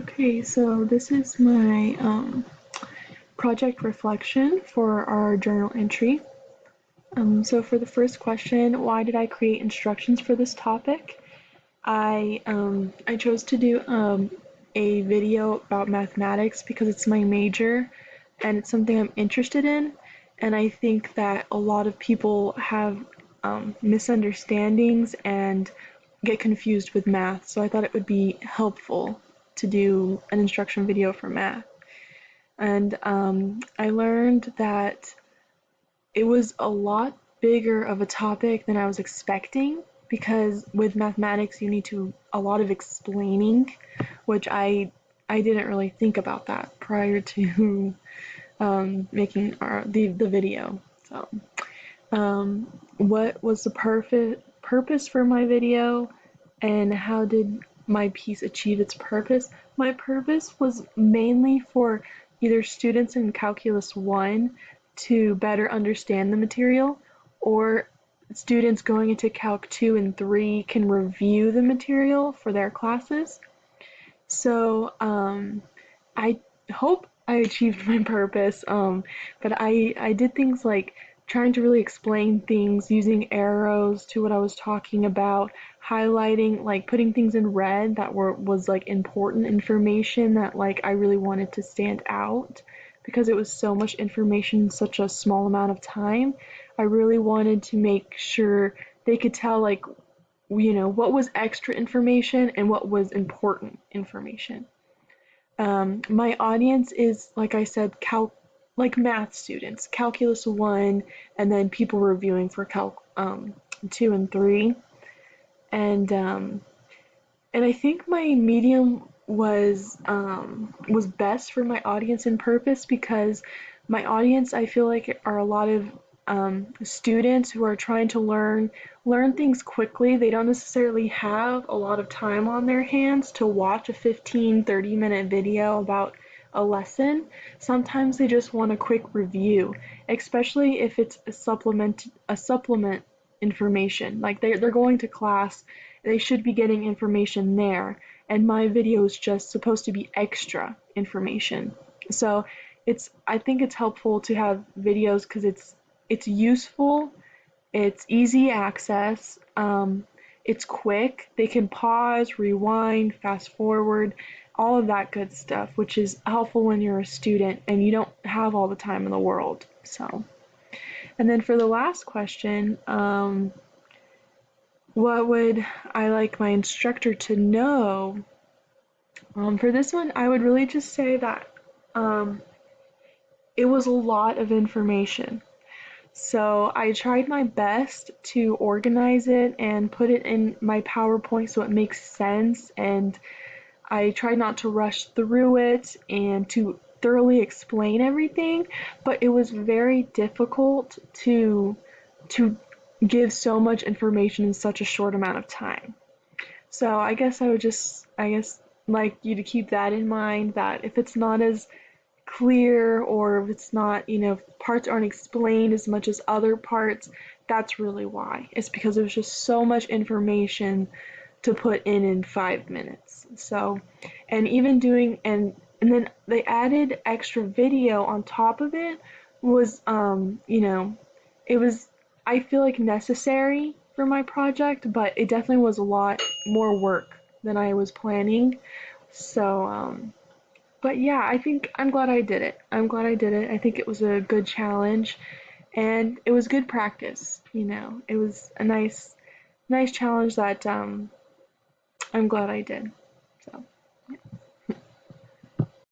Okay, so this is my project reflection for our journal entry. So for the first question, why did I create instructions for this topic? I chose to do a video about mathematics because it's my major and it's something I'm interested in, and I think that a lot of people have misunderstandings and get confused with math, so I thought it would be helpful to do an instruction video for math. And I learned that it was a lot bigger of a topic than I was expecting because with mathematics you need to a lot of explaining, which I didn't really think about that prior to making the video. So, what was the purpose for my video, and how did my piece achieve its purpose? My purpose was mainly for either students in Calculus 1 to better understand the material, or students going into Calc 2 and 3 can review the material for their classes. So I hope I achieved my purpose, but I did things like trying to really explain things using arrows to what I was talking about, highlighting, like putting things in red that was like important information that like I really wanted to stand out because it was so much information in such a small amount of time. I really wanted to make sure they could tell like what was extra information and what was important information. My audience is, like I said, like math students, Calculus 1, and then people reviewing for Calc 2 and 3. And and I think my medium was best for my audience and purpose because my audience I feel like are a lot of students who are trying to learn things quickly. They don't necessarily have a lot of time on their hands to watch a 15-30 minute video about a lesson. Sometimes they just want a quick review, especially if it's a supplement information. Like they're going to class, they should be getting information there, and my video is just supposed to be extra information. So I think it's helpful to have videos because it's useful, it's easy access, it's quick. They can pause, rewind, fast forward, all of that good stuff, which is helpful when you're a student and you don't have all the time in the world. So, and then for the last question, what would I like my instructor to know? For this one, I would really just say that um, it was a lot of information. So I tried my best to organize it and put it in my PowerPoint so it makes sense, and I tried not to rush through it and to thoroughly explain everything, but it was very difficult to give so much information in such a short amount of time. So I guess I guess like you to keep that in mind, that if it's not as clear or if it's not, parts aren't explained as much as other parts, that's really why. It's because there's just so much information to put in 5 minutes. So, and even doing and then they added extra video on top of it was it was I feel like necessary for my project, but it definitely was a lot more work than I was planning. So, but yeah, I think I'm glad I did it. I'm glad I did it. I think it was a good challenge and it was good practice, It was a nice challenge that I'm glad I did. So